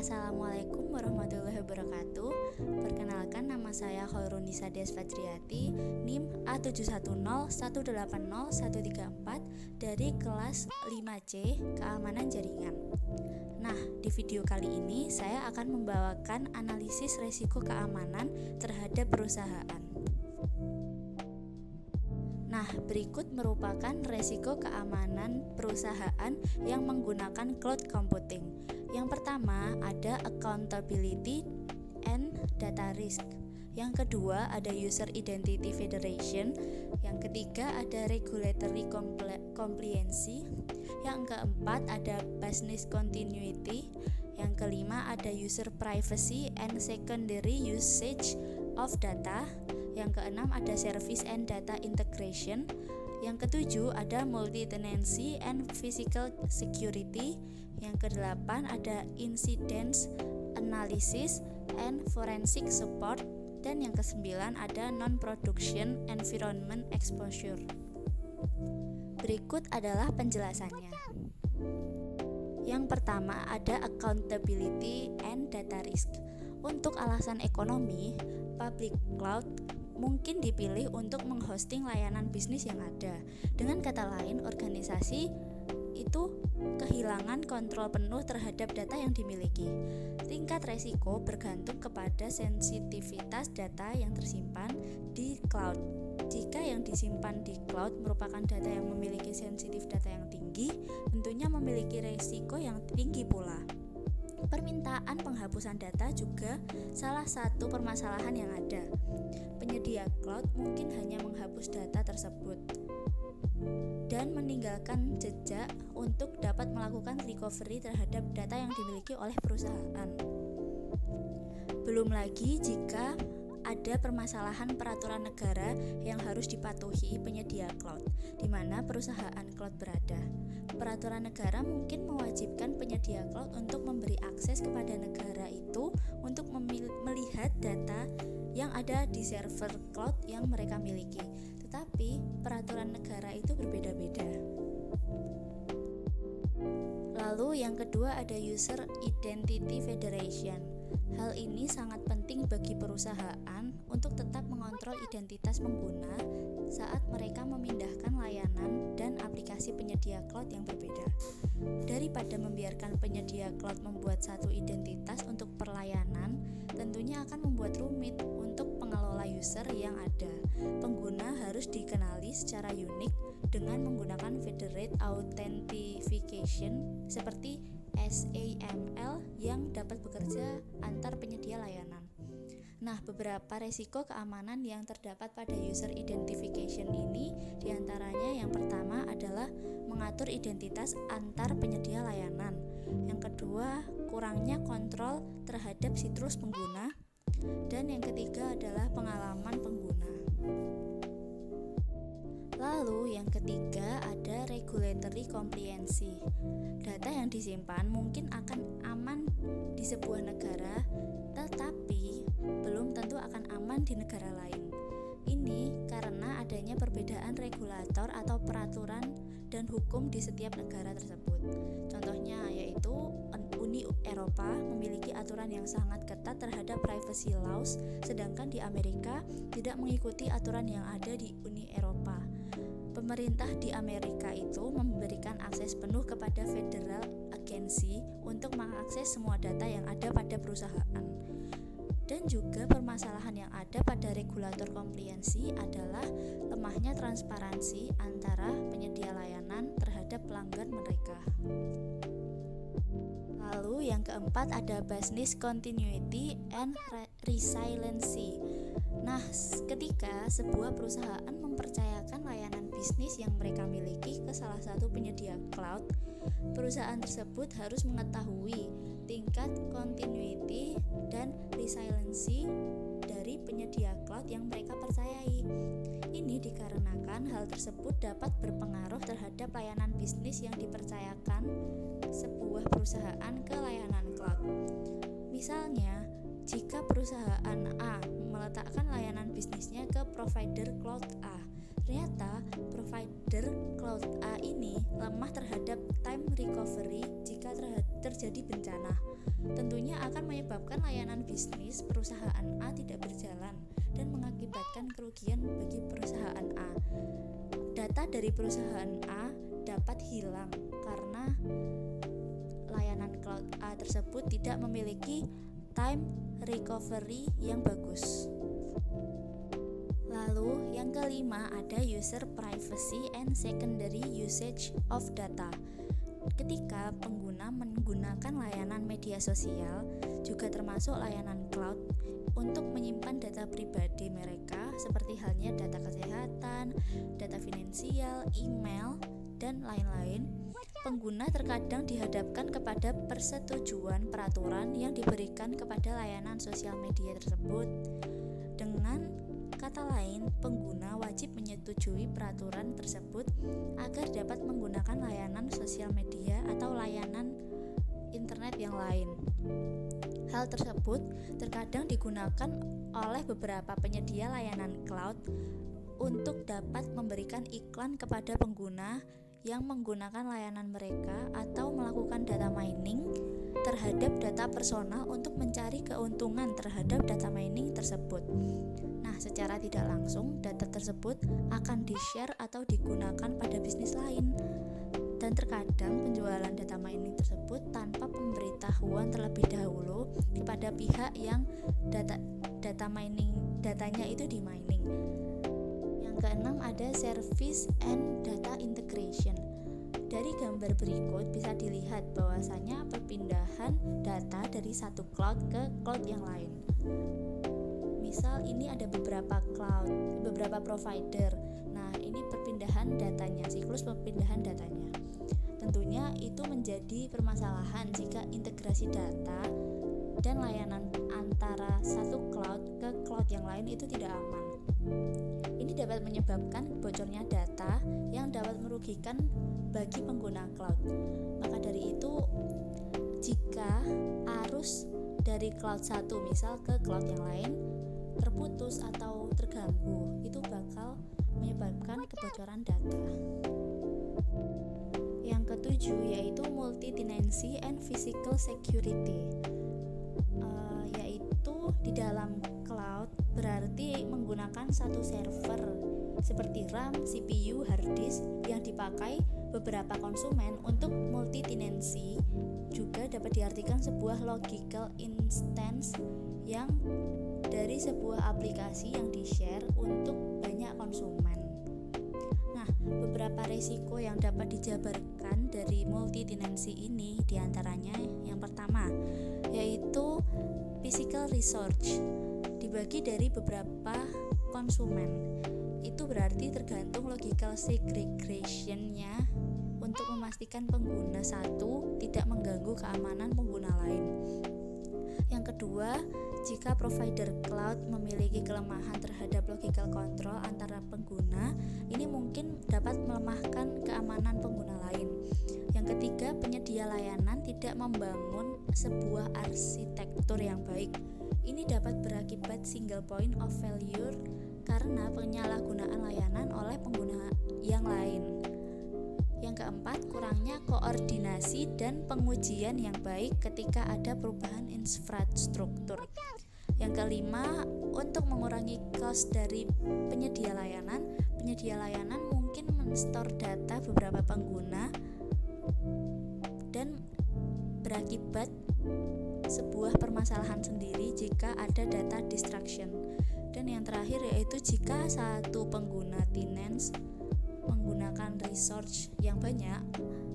Assalamualaikum warahmatullahi wabarakatuh. Perkenalkan, nama saya Khairunisa Desfajriati, NIM A7101800134 dari kelas 5C Keamanan Jaringan. Nah, di video kali ini saya akan membawakan analisis resiko keamanan terhadap perusahaan. Nah, berikut merupakan resiko keamanan perusahaan yang menggunakan cloud computing. Yang pertama ada accountability and data risk. Yang kedua ada user identity federation. Yang ketiga ada regulatory compliance. Yang keempat ada business continuity. Yang kelima ada user privacy and secondary usage of data. Yang keenam ada service and data integration. Yang ketujuh ada multi-tenancy and physical security. Yang kedelapan ada incident analysis and forensic support. Dan yang kesembilan ada non-production environment exposure. Berikut adalah penjelasannya. Yang pertama ada accountability and data risk. Untuk alasan ekonomi, public cloud mungkin dipilih untuk menghosting layanan bisnis yang ada. Dengan kata lain, organisasi itu kehilangan kontrol penuh terhadap data yang dimiliki. Tingkat resiko bergantung kepada sensitivitas data yang tersimpan di cloud. Jika yang disimpan di cloud merupakan data yang memiliki sensitif data yang tinggi, tentunya memiliki resiko yang tinggi pula. Permintaan penghapusan data juga salah satu permasalahan yang ada. Penyedia cloud mungkin hanya menghapus data tersebut dan meninggalkan jejak untuk dapat melakukan recovery terhadap data yang dimiliki oleh perusahaan. Belum lagi jika ada permasalahan peraturan negara yang harus dipatuhi penyedia cloud, di mana perusahaan cloud berada. Peraturan negara mungkin mewajibkan penyedia cloud untuk memberi akses kepada negara itu untuk melihat data yang ada di server cloud yang mereka miliki. Tetapi peraturan negara itu berbeda-beda. Lalu yang kedua ada user identity federation. Hal ini sangat penting bagi perusahaan untuk tetap mengontrol identitas pengguna saat mereka memindahkan layanan dan aplikasi penyedia cloud yang berbeda. Daripada membiarkan penyedia cloud membuat satu identitas untuk perlayanan, tentunya akan membuat rumit untuk pengelola user yang ada. Pengguna harus dikenali secara unik dengan menggunakan federated authentication seperti SAML yang dapat bekerja antar penyedia layanan. Nah, beberapa resiko keamanan yang terdapat pada user identification ini diantaranya yang pertama adalah mengatur identitas antar penyedia layanan. Yang kedua, kurangnya kontrol terhadap situs pengguna. Dan yang ketiga adalah pengalaman pengguna. Lalu yang ketiga ada regulatory compliance. Data yang disimpan mungkin akan aman di sebuah negara, tetapi belum tentu akan aman di negara lain. Ini karena adanya perbedaan regulator atau peraturan dan hukum di setiap negara tersebut. Contohnya yaitu Uni Eropa memiliki aturan yang sangat ketat terhadap privacy laws, sedangkan di Amerika tidak mengikuti aturan yang ada di Uni Eropa. Pemerintah di Amerika itu memberikan akses penuh kepada federal agency untuk mengakses semua data yang ada pada perusahaan. Dan juga permasalahan yang ada pada regulator compliance adalah lemahnya transparansi antara penyedia layanan terhadap pelanggan mereka. Lalu yang keempat ada business continuity and resiliency. Nah, ketika sebuah perusahaan mempercayakan layanan bisnis yang mereka miliki ke salah satu penyedia cloud, perusahaan tersebut harus mengetahui tingkat continuity dan resiliency dari penyedia cloud yang mereka percayai. Ini dikarenakan hal tersebut dapat berpengaruh terhadap layanan bisnis yang dipercayakan sebuah perusahaan ke layanan cloud. Misalnya, jika perusahaan A meletakkan layanan bisnisnya ke provider cloud A, ternyata provider cloud A ini lemah terhadap time recovery jika terjadi bencana. tentunya akan menyebabkan layanan bisnis perusahaan A tidak berjalan dan mengakibatkan kerugian bagi perusahaan A. Data dari perusahaan A dapat hilang karena layanan cloud A tersebut tidak memiliki time recovery yang bagus. Lalu yang kelima ada user privacy and secondary usage of data. Ketika pengguna menggunakan layanan media sosial, juga termasuk layanan cloud, untuk menyimpan data pribadi mereka seperti halnya data kesehatan, data finansial, email, dan lain-lain, pengguna terkadang dihadapkan kepada persetujuan peraturan yang diberikan kepada layanan sosial media tersebut. Dengan kata lain, pengguna wajib menyetujui peraturan tersebut agar dapat menggunakan layanan sosial media atau layanan internet yang lain. Hal tersebut terkadang digunakan oleh beberapa penyedia layanan cloud untuk dapat memberikan iklan kepada pengguna yang menggunakan layanan mereka atau melakukan data mining terhadap data personal untuk mencari keuntungan terhadap data mining tersebut. Nah, secara tidak langsung data tersebut akan di-share atau digunakan pada bisnis lain. Dan terkadang penjualan data mining tersebut tanpa pemberitahuan terlebih dahulu kepada pihak yang datanya itu di mining. Yang keenam ada service and data integration. Dari gambar berikut bisa dilihat bahwasanya perpindahan data dari satu cloud ke cloud yang lain. Misal ini ada beberapa provider. Nah, ini perpindahan datanya, siklus perpindahan datanya. Tentunya itu menjadi permasalahan jika integrasi data dan layanan antara satu cloud ke cloud yang lain itu tidak aman. Ini dapat menyebabkan bocornya data yang dapat merugikan bagi pengguna cloud. Maka dari itu, jika arus dari cloud satu misal ke cloud yang lain terputus atau terganggu, itu bakal menyebabkan kebocoran data. Yang ketujuh yaitu multi-tenancy and physical security. Yaitu di dalam cloud berarti menggunakan satu server seperti RAM, CPU, hard disk yang dipakai beberapa konsumen. Untuk multi-tenancy juga dapat diartikan sebuah logical instance yang dari sebuah aplikasi yang di-share untuk banyak konsumen. Nah, beberapa risiko yang dapat dijabarkan dari multi-tenancy ini diantaranya yang pertama yaitu physical resource dibagi dari beberapa konsumen. Itu berarti tergantung logical segregation-nya untuk memastikan pengguna satu tidak mengganggu keamanan pengguna lain. Yang kedua, jika provider cloud memiliki kelemahan terhadap logical control antara pengguna, ini mungkin dapat melemahkan keamanan pengguna lain. Yang ketiga, penyedia layanan tidak membangun sebuah arsitektur yang baik. Ini dapat berakibat single point of failure karena penyalahgunaan layanan oleh pengguna yang lain. Yang keempat, kurangnya koordinasi dan pengujian yang baik ketika ada perubahan infrastruktur. Yang kelima, untuk mengurangi cost dari penyedia layanan mungkin men-store data beberapa pengguna dan berakibat sebuah permasalahan sendiri jika ada data distraction. Dan yang terakhir yaitu jika satu pengguna tenants menggunakan resource yang banyak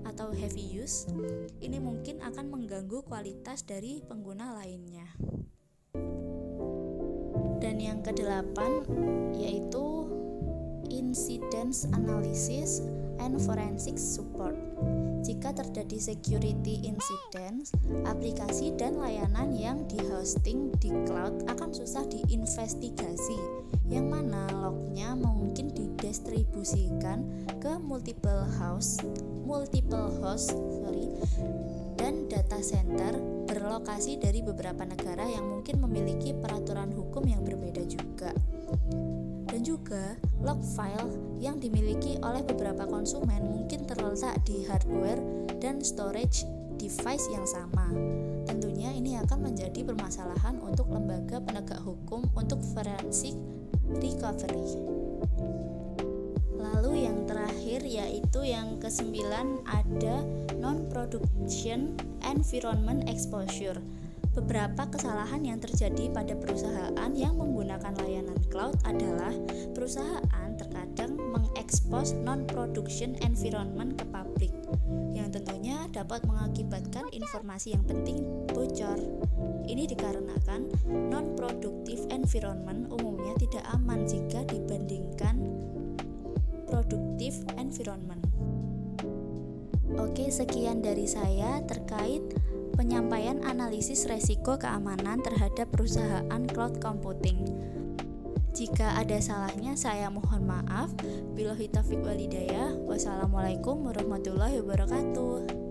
atau heavy use, ini mungkin akan mengganggu kualitas dari pengguna lainnya. Dan yang kedelapan yaitu incident analysis and forensic support. Jika terjadi security incident, aplikasi dan layanan yang di-hosting di cloud akan susah diinvestigasi, yang mana lognya mungkin didistribusikan ke multiple host dan data center berlokasi dari beberapa negara yang mungkin memiliki peraturan hukum yang berbeda juga. Dan juga log file yang dimiliki oleh beberapa konsumen mungkin terletak di hardware dan storage device yang sama. Tentunya ini akan menjadi permasalahan untuk lembaga penegak hukum untuk forensic recovery. Lalu yang terakhir yaitu yang kesembilan ada non-production environment exposure. Beberapa kesalahan yang terjadi pada perusahaan yang menggunakan layanan cloud adalah perusahaan terkadang mengekspos non-production environment ke publik, yang tentunya dapat mengakibatkan informasi yang penting bocor. Ini dikarenakan non-productive environment umumnya tidak aman jika dibandingkan productive environment. Oke, sekian dari saya terkait penyampaian analisis resiko keamanan terhadap perusahaan cloud computing. Jika ada salahnya, saya mohon maaf. Billahi taufiq wal hidayah. Wassalamualaikum warahmatullahi wabarakatuh.